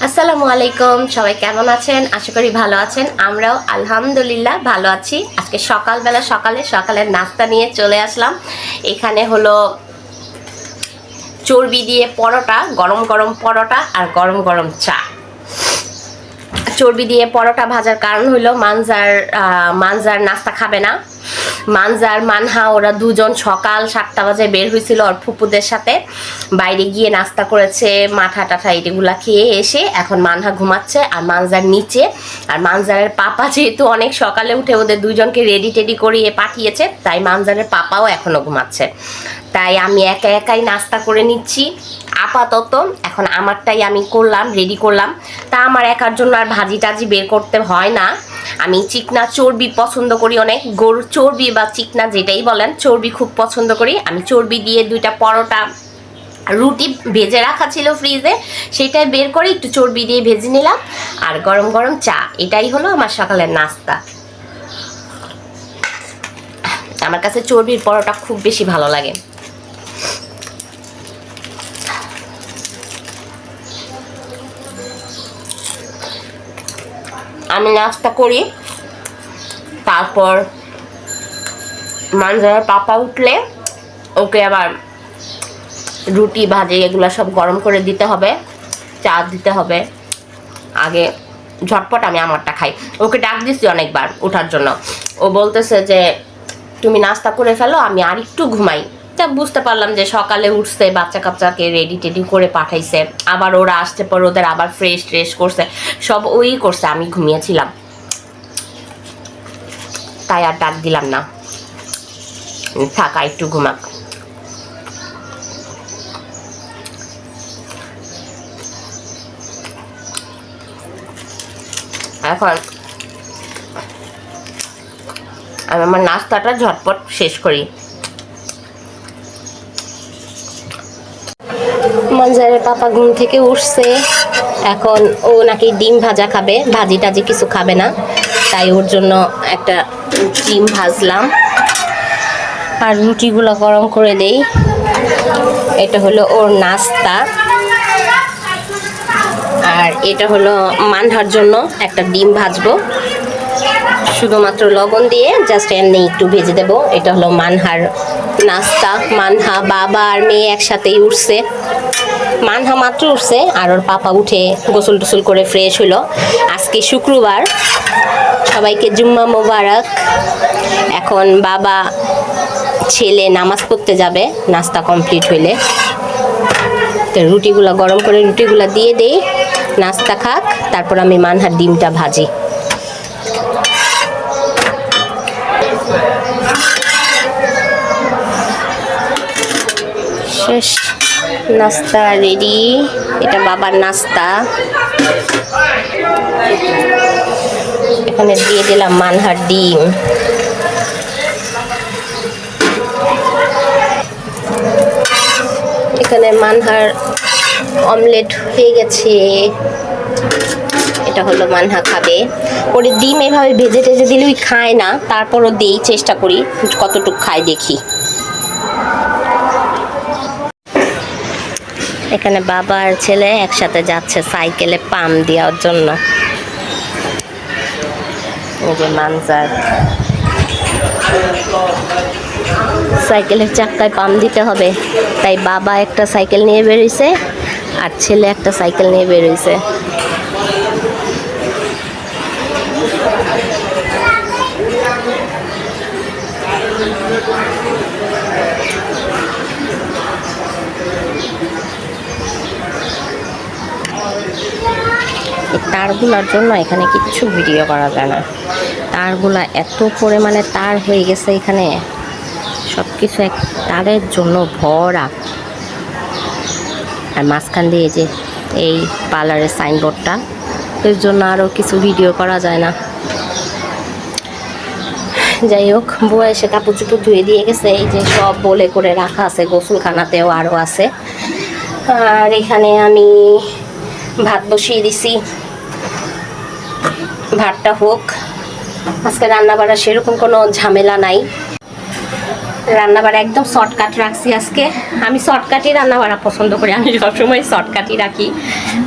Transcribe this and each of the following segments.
আসসালামু আলাইকুম, সবাই কেমন আছেন? আশা করি ভালো আছেন। আমরাও আলহামদুলিল্লাহ ভালো আছি। আজকে সকালের নাস্তা নিয়ে চলে আসলাম। এখানে হলো চর্বি দিয়ে পরোটা, গরম গরম পরোটা আর গরম গরম চা। চর্বি দিয়ে পরোটা ভাজার কারণ হলো মানজার নাস্তা খাবে না। মানজার মানহা ওরা দুজন সকাল 7টা বাজে বের হয়েছিল ওর ফুপুদের সাথে, বাইরে গিয়ে নাস্তা করেছে, মাঠা টাঠা এগুলা খেয়ে এসে এখন মানহা ঘুমাচ্ছে আর মানজার নিচে। আর মানজারের পাপা যেহেতু অনেক সকালে উঠে ওদের দুজনকে রেডি টেডি করিয়ে পাঠিয়েছে, তাই মানজারের পাপাও এখনো ঘুমাচ্ছে। তাই আমি একা একাই নাস্তা করে নিচ্ছি আপাতত। এখন আমারটাই আমি করলাম, রেডি করলাম। তা আমার একার জন্য আর ভাজি টাজি বের করতে হয় না। আমি চিকনা চর্বি পছন্দ করি অনেক, গরুর চর্বি বা চিকনা যেটাই বলেন, চর্বি খুব পছন্দ করি আমি। চর্বি দিয়ে 2টা পরোটা, রুটি ভেজে রাখা ছিল ফ্রিজে, সেটাই বের করে একটু চর্বি দিয়ে ভেজে নিলাম আর গরম গরম চা। এটাই হলো আমার সকালের নাস্তা। আমার কাছে চর্বির পরোটা খুব বেশি ভালো লাগে। আমি নাস্তা করি, তারপর মানজারের পাপা উঠলে ওকে আবার রুটি ভাজি এগুলো সব গরম করে দিতে হবে, চা দিতে হবে। আগে ঝটপট আমি আমারটা খাই। ওকে ডাক দিচ্ছি অনেকবার ওঠার জন্য, ও বলতেছে যে তুমি নাস্তা করে ফেলো, আমি আর একটু ঘুমাই। তা বুঝতে পারলাম যে সকালে উঠছে, বাচ্চা কাচ্চাকে রেডি টেডি করে পাঠাইছে, আবার ওরা আসতে পর ওদের আবার ফ্রেশ ট্রেশ করছে, সব ওই করছে, আমি ঘুমিয়েছিলাম, তাই আর ডাক দিলাম না, থাকা একটু ঘুমাক। এখন আমি আমার নাস্তাটা ঝটপট শেষ করি। মানজারের পাপা ঘুম থেকে উঠছে, এখন ও নাকি ডিম ভাজা খাবে, ভাজি টাজি কিছু খাবে না, তাই ওর জন্য একটা ডিম ভাজলাম আর রুটিগুলো গরম করে দেই। এটা হলো ওর নাস্তা। আর এটা হলো মানহার জন্য একটা ডিম ভাজবো, শুধুমাত্র লবণ দিয়ে জাস্ট এমনি একটু ভেজে দেবো। এটা হলো মানহার নাস্তা। মানহা, বাবা আর মেয়ে একসাথেই উঠছে। মানহা মাত্র উঠছে আর ওর পাপা উঠে গোসল টোসল করে ফ্রেশ হলো। আজকে শুক্রবার, সবাইকে জুম্মা মোবারক। এখন বাবা ছেলে নামাজ পড়তে যাবে নাস্তা কমপ্লিট হইলে। তো রুটিগুলো গরম করে রুটিগুলো দিয়ে দেই, নাস্তা খাক, তারপর আমি মানহার ডিমটা ভাজি। শেষ, নাস্তা রেডি। এটা বাবার নাস্তা। এখানে দিয়ে দিলাম মানহার ডিম। এখানে মানহার অমলেট হয়ে গেছে। এটা হলো মানহা খাবে। ওরে ডিম এভাবে ভেজে টেজে দিলে ওই খায় না, তারপরও দিই, চেষ্টা করি কতটুকু খায় দেখি। এখানে বাবা আর ছেলে একসাথে যাচ্ছে সাইকেলে পাম্প দেওয়ার জন্য। এই যে মানজার সাইকেলের চাক্কায় পাম্প দিতে হবে, তাই বাবা একটা সাইকেল নিয়ে বেরিয়েছে আর ছেলে একটা সাইকেল নিয়ে বেরিয়েছে। তারগুলার জন্য এখানে কিচ্ছু ভিডিও করা যায় না। তারগুলা এত পরিমাণে তার হয়ে গেছে, এখানে সব কিছু এক তারের জন্য ভরা। আর মাঝখান দিয়ে যে এই পার্লারের সাইনবোর্ডটা, এর জন্য আরও কিছু ভিডিও করা যায় না। যাই হোক, বুয়া এসে কাপড় চুপড় ধুয়ে দিয়ে গেছে। এই যে সব বলে করে রাখা আছে, গোসলখানাতেও আরও আছে। আর এখানে আমি ভাত বসিয়ে দিছি, ভাতটা হোক। আজকে রান্না বাড়া সেরকম কোনো ঝামেলা নাই, রান্না বাড়া একদম শর্টকাট রাখছি আজকে। আমি শর্টকাটই রান্না বাড়া পছন্দ করি, আমি সবসময় শর্টকাটই রাখি।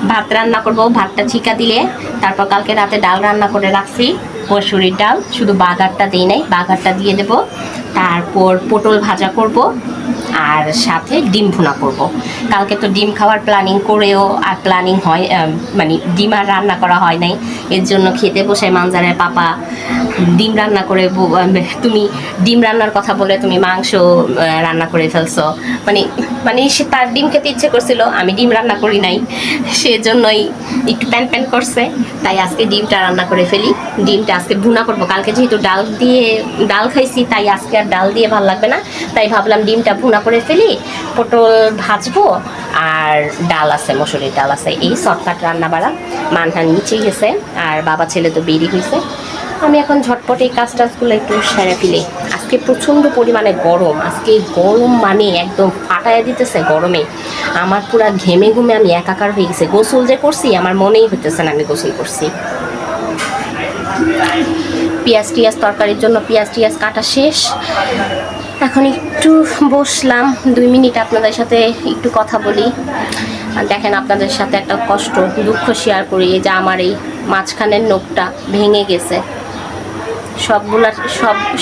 ভাত রান্না করব, ভাতটা ছিকা দিলে তারপর কালকে রাতে ডাল রান্না করে রাখছি, মসুরির ডাল, শুধু বাগারটা দিই নাই, বাগারটা দিয়ে দেব। তারপর পটল ভাজা করব আর সাথে ডিম ভুনা করব। কালকে তো ডিম খাওয়ার প্ল্যানিং করেও আর প্ল্যানিং হয়, মানে ডিম আর রান্না করা হয় নাই। এর জন্য খেতে বসে মানজারের পাপা ডিম রান্না করে, তুমি ডিম রান্নার কথা বলে তুমি মাংস রান্না করে ফেলছো, মানে মানে সে তার ডিম খেতে ইচ্ছে করছিল, আমি ডিম রান্না করি নাই, সেজন্যই একটু প্যান প্যান করছে। তাই আজকে ডিমটা রান্না করে ফেলি, ডিমটা আজকে ভুনা করব। কালকে যেহেতু ডাল খাইছি, তাই আজকে আর ডাল দিয়ে ভালো লাগবে না, তাই ভাবলাম ডিমটা ভুনা করে ফেলি, পটল ভাজবো আর ডাল আছে, মসুরির ডাল আছে। এই শর্টকাট রান্না বাড়া। মানহান নিচে গেছে আর বাবা ছেলে তো বেরিয়ে হয়েছে। আমি এখন ঝটপট এই কাজ টাজগুলো একটু সেরে ফেলি। আজকে প্রচণ্ড পরিমাণে গরম, আজকে গরম মানে একদম ফাটাইয়া দিতেছে গরমে। আমার পুরা ঘেমে ঘুমে আমি একাকার হয়ে গেছে। গোসল যে করছি আমার মনেই হইতেছে না আমি গোসল করছি। পেঁয়াজ টিয়াজ তরকারির জন্য পেঁয়াজ টিয়াজ কাটা শেষ। এখন একটু বসলাম 2 মিনিট আপনাদের সাথে একটু কথা বলি। আর দেখেন, আপনাদের সাথে একটা কষ্ট দুঃখ শেয়ার করি, যে আমার এই মাঝখানের নখটা ভেঙে গেছে।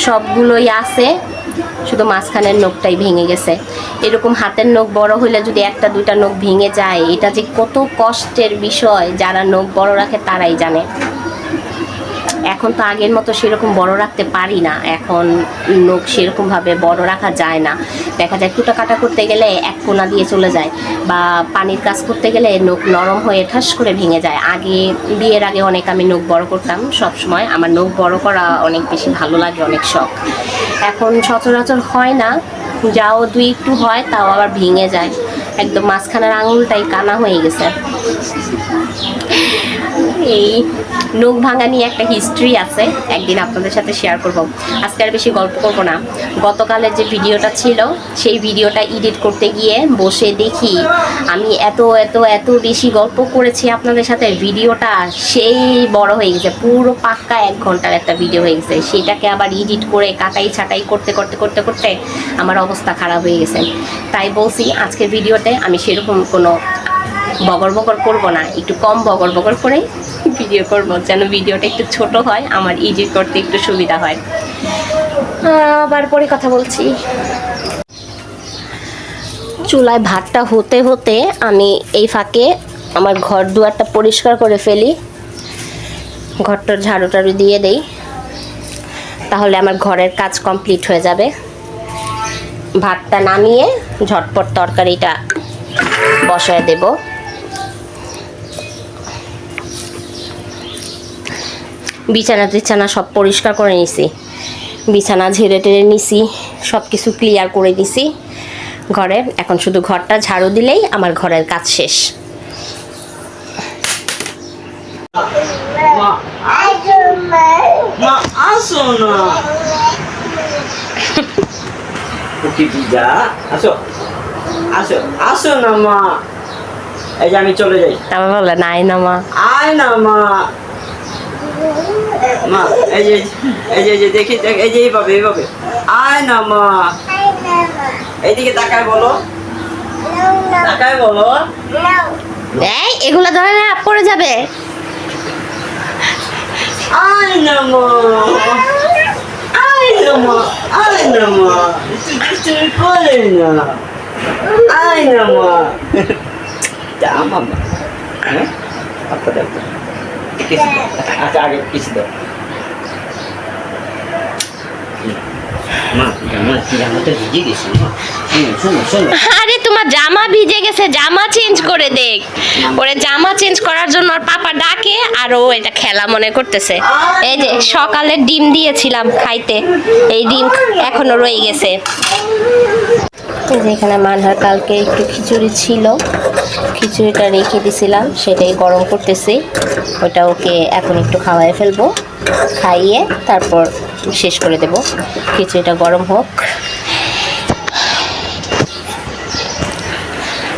সবগুলোই আছে, শুধু মাঝখানের নখটাই ভেঙে গেছে। এরকম হাতের নখ বড় হলে যদি 1-2টা নখ ভেঙে যায়, এটা যে কত কষ্টের বিষয়, যারা নখ বড় রাখে তারাই জানে। এখন তো আগের মতো সেরকম বড় রাখতে পারি না, এখন নখ সেরকমভাবে বড় রাখা যায় না। দেখা যায় কুটা কাটা করতে গেলে এক কোনা দিয়ে চলে যায়, বা পানির কাজ করতে গেলে নখ নরম হয়ে ঠাস করে ভেঙে যায়। আগে বিয়ের আগে অনেক আমি নখ বড় করতাম, সব সময় আমার নখ বড় করা অনেক বেশি ভালো লাগে, অনেক শখ। এখন সচরাচর হয় না, যাও 2 একটু হয়, তাও আবার ভেঙে যায়। একদম মাঝখানের আঙুলটাই কানা হয়ে গেছে। এই নখ ভাঙা নিয়ে একটা হিস্ট্রি আছে, একদিন আপনাদের সাথে শেয়ার করব। আজকে আর বেশি গল্প করব না। গতকালের যে ভিডিওটা ছিল, সেই ভিডিওটা এডিট করতে গিয়ে বসে দেখি আমি এত বেশি গল্প করেছি আপনাদের সাথে, ভিডিওটা সেই বড় হয়ে গেছে, পুরো পাক্কা 1 ঘন্টার একটা ভিডিও হয়ে গেছে। সেটাকে আবার এডিট করে কাটাই ছাটাই করতে আমার অবস্থা খারাপ হয়ে গেছে। তাই বলছি আজকের ভিডিওতে আমি সেরকম কোনো বগর করবো না, একটু কম বগর করে ভিডিও করব, যেন ভিডিওটা একটু ছোট হয়, আমার এডিট করতে একটু সুবিধা হয়। আবার পরে কথা বলছি। চুলায় ভাতটা হতে হতে আমি এই ফাঁকে আমার ঘর দুয়ারটা পরিষ্কার করে ফেলি, ঘরটার ঝাড়ু টাড়ু দিয়ে দেই, তাহলে আমার ঘরের কাজ কমপ্লিট হয়ে যাবে। ভাতটা নামিয়ে ঝটপট তরকারিটা বসায় দেব। বিছানা সব পরিষ্কার করে নিছি, বিছানা ঝেড়ে টেড়ে নিছি, সব কিছু ক্লিয়ার করে নিছি ঘরে। এখন শুধু ঘরটা ঝাড়ু দিলেই আমার ঘরের কাজ শেষ। আমি চলে যাই, তারপর বলে নাই না মা, আয় না মা, মা এই যে দেখি, এই যে এইভাবে আয় না মা, এইদিকে তাকায় বলো, এই এগুলো ধরে না পড়ে যাবে। আয় না মা, আয় না মা, আয় না মা, তুই করে না, আয় না মা, যা মামা, হ্যাঁ আচ্ছা আগে কিছু দাও। আরে তোমার জামা ভিজে গেছে, জামা চেঞ্জ করে দেখ। ওরে জামা চেঞ্জ করার জন্য ওর পাপা ডাকে, আর ও এটা খেলা মনে করতেছে। এই যে সকালে ডিম দিয়েছিলাম খাইতে, এই ডিম এখনো রয়ে গেছে। এখানে মানহার কালকে একটু খিচুড়ি ছিল, খিচুড়িটা রেখে দিছিলাম, সেটাই গরম করতেছি। ওটা ওকে এখন একটু খাওয়াই ফেলবো, খাইয়ে তারপর শেষ করে দেব। খিচুড়িটা গরম হোক।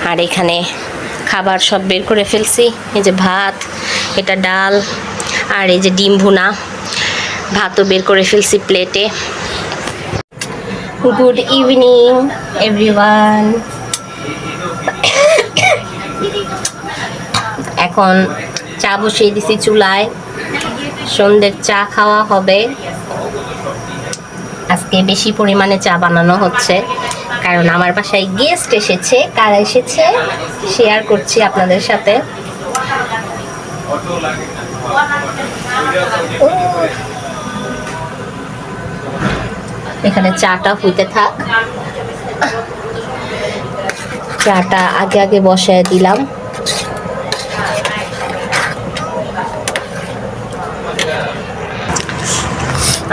আর এখানে খাবার সব বের করে ফেলছি। এই যে ভাত, এটা ডাল, আর এই যে ডিম ভুনা। ভাতও বের করে ফেলছি প্লেটে। Good evening everyone. এখন চা বসিয়ে দিছি চুলায়, সন্ধ্যের চা খাওয়া হবে। আজকে বেশি পরিমাণে চা বানানো হচ্ছে কারণ আমার বাসায় গেস্ট এসেছে। কারা এসেছে শেয়ার করছি আপনাদের সাথে। এখানে চাটা হইতে থাক। চাটা আগে আগে বসায় দিলাম।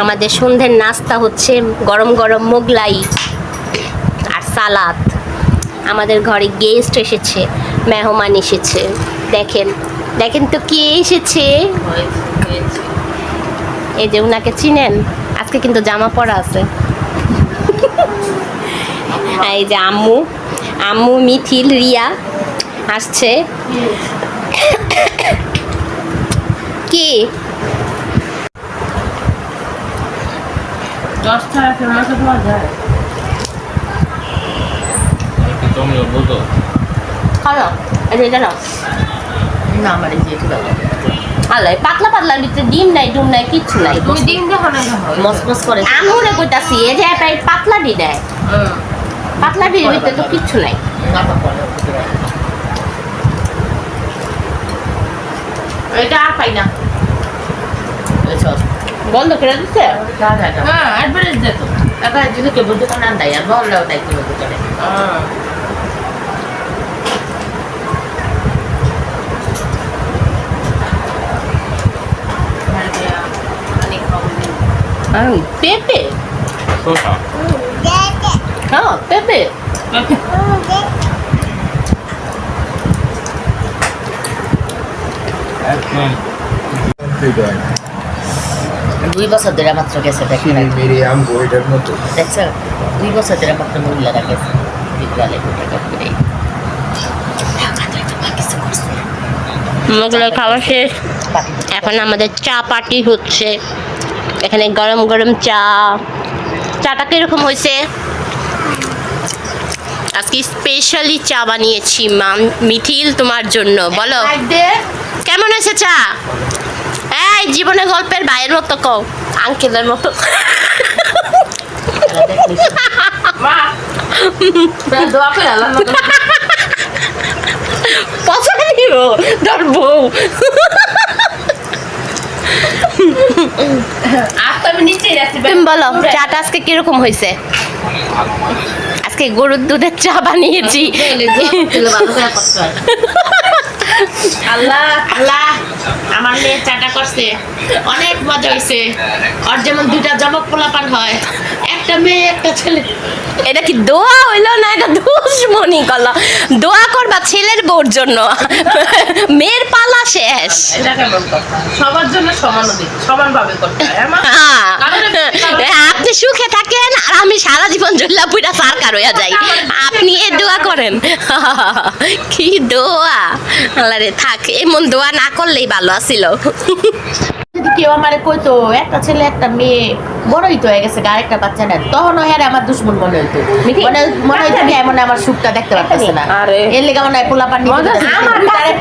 আমাদের সন্ধ্যের নাস্তা হচ্ছে গরম গরম মোগলাই আর সালাদ। আমাদের ঘরে গেস্ট এসেছে, মেহমান এসেছে। দেখেন দেখেন তো কে এসেছে। এই যে উনাকে চিনেন, আজকে কিন্তু জামা পরা আছে। এই যে আম্মু, আম্মু, মিথিল, রিয়া আসছে। কি 10টা এখন মাথা ধোয়া যায় তোমরা বলতো খাও, এটা নাও। না আমার এই যে এটা আলাই পাতলা পাতলা ভিতরে ডিম নাই, ডুম নাই, কিচ্ছু নাই। তুমি ডিম দেখো না মসমস করে আমুরে কইতাছি, এই যে একটা পাতলা ডি দেয়। পাতলা ডির ভিতরে তো কিচ্ছু নাই। এটা আর পাই না বন্ধ করে দিচ্ছে। হ্যাঁ অ্যাডভার্টাইজ দে তো টাকা যদি কেউ দোকান না দেয় আর বললেও তাই কেউ দোকানে পেঁপে, শসা হ্যাঁ পেঁপে। দুই বছর ধরে মাত্র গেছে দেখেন মেরে আম বইটার মতো দেখছেন 2 বছর ধরে মাত্র মহিলারা গেছে বিদ্যালয়ে করে মোগলাই খাওয়া শেষ। এখন আমাদের চা পার্টি হচ্ছে। এখানে গরম গরম চা। চাটা কিরকম হয়েছে? আজকে স্পেশালি চা বানিয়েছি মিথিল তোমার জন্য। বলো কেমন হয়েছে চা? এই জীবনে গল্পের ভাইয়ের মতো কও, আঙ্কেলের মতো। দোয়া করে আল্লাহ পছন্দ দিব তোর বউ। তুমি বলো চাটা আজকে কিরকম হয়েছে? আজকে গরুর দুধের চা বানিয়েছি। আল্লাহ আল্লাহ আমার মেয়ে চাটা করছে, অনেক মজা হয়েছে। আর যেমন 2টা জমক পোলাপান হয়, একটা মেয়ে একটা ছেলে। এটা কি দোয়া হইলো না এটা দুশ্মনী করলো? দোয়া করবা ছেলের বউর জন্য, মেয়ের পালা শেষ। এটা কেমন কথা? সবার জন্য সমান অধিকার, সমানভাবে করতে হয় আমার। আপনি সুখে থাকেন আর আমি সারা জীবন জল্লা পুরা সারকার হইয়া যাই। আপনি এ দোয়া করেন। কি দোয়া! আল্লাহ রে থাক, এমন দোয়া না করলেই ভালো আছিল। যদি কেউ আমারে কইতো একটা ছেলে একটা মেয়ে বড়ই তো হয়ে গেছে, আরেকটা বাচ্চা নেন, তখন হ্যাঁ আমার দুশ্মন মনে হইতো। মনে হইতো কি এমন আমার সুখটা দেখতে পারতেছে না, এর লেগে মনে হয় পোলাপান আমার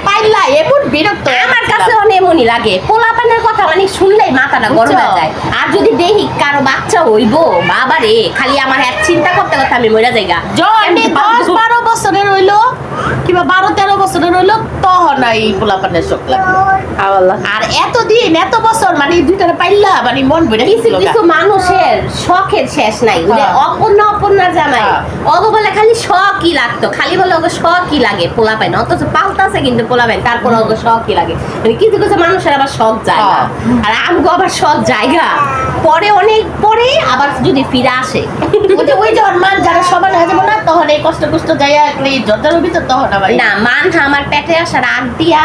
পাইলা এমন বিরক্ত। আমার কাছে অনেক এমনই লাগে, পোলাপানের কথা মানে শুনলেই মাথাটা গরম হয়ে যায়। আর যদি দেখি কারো বাচ্চা হইবো, বাবা রে, খালি আমার এক চিন্তা করতে করতে আমি মরে যাইগা। যখন 10-12 বছরের হইলো কিংবা 12-13 বছরের হইলো, তখন এই পোলাপানের শোক লাগলো। আর এতদিন এত বছর মানে 2টারে পাইলা মানে মন ভরে কিছু কিছু মানুষের শখের শেষ নাই। অপর্ণা জামাই অগো বলে খালি শখই লাগতো, খালি বলে ওগো শখই লাগে পোলাপাইন, অথচ পাল্টাছে কিন্তু পোলাপাইন, তারপর ওগো শখই লাগে। মানে কিছু কিছু মানুষের আবার শখ জায়গা, আর আমগো আবার শখ জায়গা পরে, অনেক পরে আবার যদি ফিরে আসে। ওই যে ওই যখন মান যারা সমান হয়ে যাবো না, তখন এই কষ্ট যাইয়া এই জর্দার ভিতর তখন আবার না মানহা আমার পেটে আসার আগ দিয়া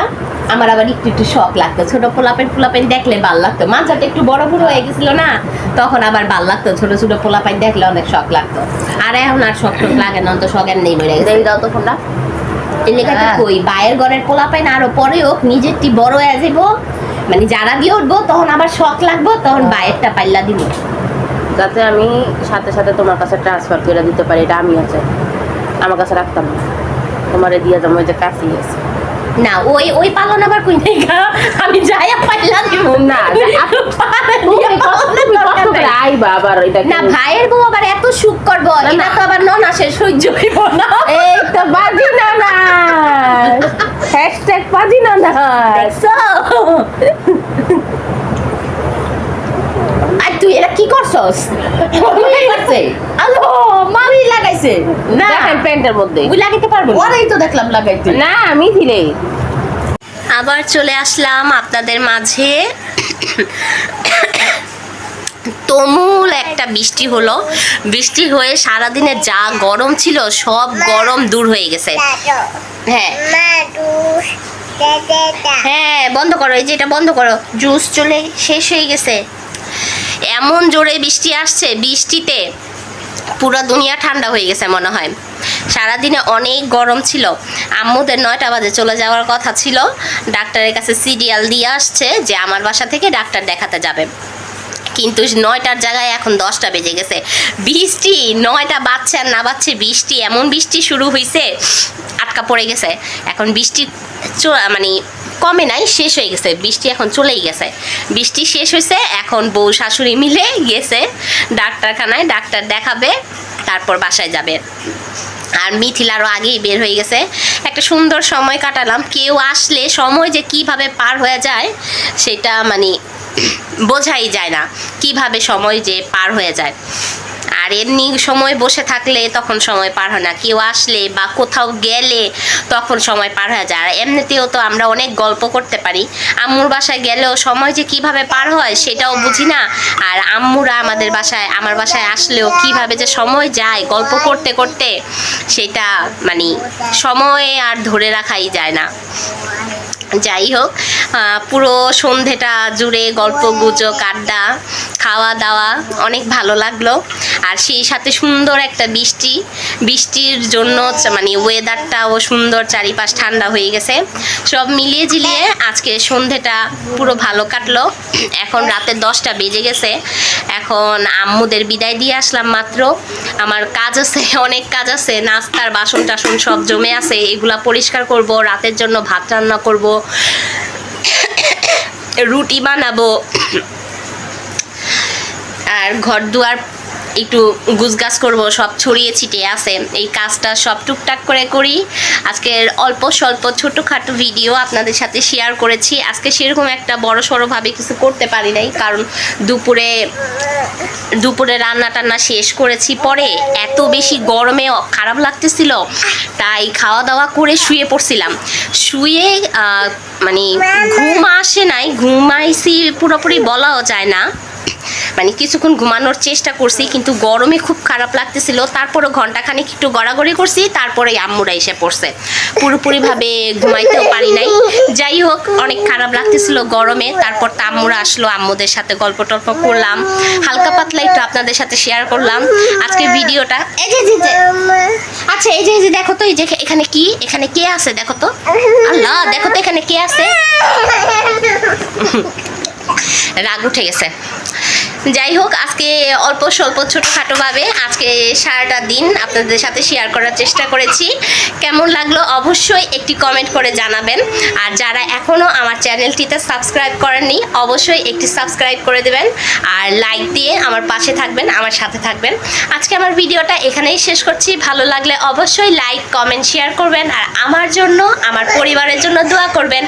আমার আবার একটু শখ লাগতো, ছোট পোলাপাইন দেখলে ভাল লাগতো। মাঝাটা একটু বড় হয়ে গেছিল না, তখন আবার ভাল লাগতো, ছোট ছোট পোলাপাইন দেখলে অনেক শখ লাগতো। আর এখন আর শখ টখ লাগে না, তো শখ এমনি মরে গেছে। দাও তো ফোনটা এই লেখাতে কই বাইরের ঘরের পোলাপাইন আরো পরে হোক, নিজেরটি বড় হয়ে যাবো, মানে যারা দিয়ে উঠবো তখন আবার শখ লাগবো, তখন বাইরেরটা পাইলা দিব, যাতে আমি সাথে সাথে তোমার কাছে ট্রান্সফার করে দিতে পারি। এটা আমি আছে আমার কাছে রাখতাম না, তোমারে দিয়ে যাবো, ওই যে কাছেই আছে না। ওই পালন আবার কই নাই গা, আমি যাইয়া পাইলা দিব না। আইবা আবার ওইটা না, ভাইয়ের বউ আবার এত সুখ করবো, এটা তো আবার ননাসের সহ্য হইব না। এই তো বাজি না হ্যাশট্যাগ বাজি না দেখছো। আর তুই এটা কি করছস? আলো মামি লাগাইছে না প্যান্টের মধ্যে, ওই লাগাইতে পারবো ওরাই তো দেখলাম লাগাইতে না, আমি দিলে। আবার চলে আসলাম আপনাদের মাঝে। তুমুল একটা বৃষ্টি হলো, বৃষ্টি হয়ে সারাদিনে যা গরম ছিল সব গরম দূর হয়ে গেছে। হ্যাঁ হ্যাঁ বন্ধ করো, এই যে এটা বন্ধ করো, জুস চলে শেষ হয়ে গেছে। এমন জোরে বৃষ্টি আসছে, বৃষ্টিতে পুরো দুনিয়া ঠান্ডা হয়ে গেছে মনে হয়। সারাদিনে অনেক গরম ছিল। আম্মুদের 9টা বাজে চলে যাওয়ার কথা ছিল, ডাক্তারের কাছে সিরিয়াল দিয়ে আসছে যে আমার বাসা থেকে ডাক্তার দেখাতে যাবে, কিন্তু 9টার জায়গায় এখন 10টা বেজে গেছে। বৃষ্টি 9টা বাজছে আর না বাজছে বৃষ্টি, এমন বৃষ্টি শুরু হয়েছে, আটকা পড়ে গেছে। এখন বৃষ্টি মানে কমে নাই, শেষ হয়ে গেছে বৃষ্টি, এখন চলেই গেছে। বৃষ্টি শেষ হয়েছে, এখন বউ শাশুড়ি মিলে গেছে ডাক্তারখানায়, ডাক্তার দেখাবে, তারপর বাসায় যাবে। আর মিথিল আরও আগেই বের হয়ে গেছে। একটা সুন্দর সময় কাটালাম। কেউ আসলে সময় যে কিভাবে পার হয়ে যায় সেটা মানে বোঝাই যায় না, কিভাবে সময় যে পার হয়ে যায়। আর এমনি সময় বসে থাকলে তখন সময় পার হয় না, কেউ আসলে বা কোথাও গেলে তখন সময় পার হয়ে যায়। আর এমনিতেও তো আমরা অনেক গল্প করতে পারি, আম্মুর বাসায় গেলেও সময় যে কিভাবে পার হয় সেটাও বুঝি না। আর আম্মুরা আমাদের বাসায়, আমার বাসায় আসলেও কিভাবে যে সময় যায় গল্প করতে করতে, সেটা মানে সময় আর ধরে রাখাই যায় না। যাই হোক, পুরো সন্ধেটা জুড়ে গল্প গুজব আড্ডা খাওয়া দাওয়া অনেক ভালো লাগলো। আর সেই সাথে সুন্দর একটা বৃষ্টির জন্য মানে ওয়েদারটাও সুন্দর, চারিপাশ ঠান্ডা হয়ে গেছে। সব মিলিয়ে ঝিলিয়ে আজকে সন্ধেটা পুরো ভালো কাটলো। এখন রাতে 10টা বেজে গেছে, এখন আম্মুদের বিদায় দিয়ে আসলাম মাত্র। আমার কাজ আছে, অনেক কাজ আছে, নাস্তার বাসন টাসন সব জমে আছে, এগুলা পরিষ্কার করব, রাতের জন্য ভাত রান্না করব, রুটি বানাবো, আর ঘর দুয়ার একটু গুছগাছ করব, সব ছড়িয়ে ছিটিয়ে আছে। এই কাজটা সব টুকটাক করে করি। আজকের অল্প স্বল্প ছোটোখাটো ভিডিও আপনাদের সাথে শেয়ার করেছি। আজকে সেরকম একটা বড় সড়োভাবে কিছু করতে পারি নাই, কারণ দুপুরে রান্না টান্না শেষ করেছি। পরে এত বেশি গরমে খারাপ লাগতেছিল, তাই খাওয়া দাওয়া করে শুয়ে পড়ছিলাম। শুয়ে মানে ঘুম আসে নাই, ঘুমাইছি পুরোপুরি বলাও যায় না, মানে কিছুক্ষণ ঘুমানোর চেষ্টা করছি, কিন্তু গরমে খুব খারাপ লাগতেছিল। তারপরে ঘন্টাখানেক একটু গড়াগড়ি করছি, তারপরে আম্মুরা এসে পড়ছে, পুরোপুরিভাবে ঘুমাইতেও পারি নাই। যাই হোক, অনেক খারাপ লাগতেছিল গরমে। তারপর তো আম্মুরা আসলো, আম্মুদের সাথে গল্প টল্প করলাম, হালকা পাতলা একটু আপনাদের সাথে শেয়ার করলাম আজকে ভিডিওটা। এই যে আচ্ছা, এই যে দেখো তো, এই যে এখানে কে আছে দেখো তো, আল্লাহ দেখো তো এখানে কে আছে, রাগ উঠে গেছে। যাই হোক, আজকে অল্প স্বল্প ছোটোখাটোভাবে আজকে সারাটা দিন আপনাদের সাথে শেয়ার করার চেষ্টা করেছি। কেমন লাগলো অবশ্যই একটি কমেন্ট করে জানাবেন। আর যারা এখনও আমার চ্যানেলটিতে সাবস্ক্রাইব করেননি অবশ্যই একটি সাবস্ক্রাইব করে দেবেন, আর লাইক দিয়ে আমার পাশে থাকবেন, আমার সাথে থাকবেন। আজকে আমার ভিডিওটা এখানেই শেষ করছি। ভালো লাগলে অবশ্যই লাইক কমেন্ট শেয়ার করবেন, আর আমার জন্য, আমার পরিবারের জন্য দোয়া করবেন।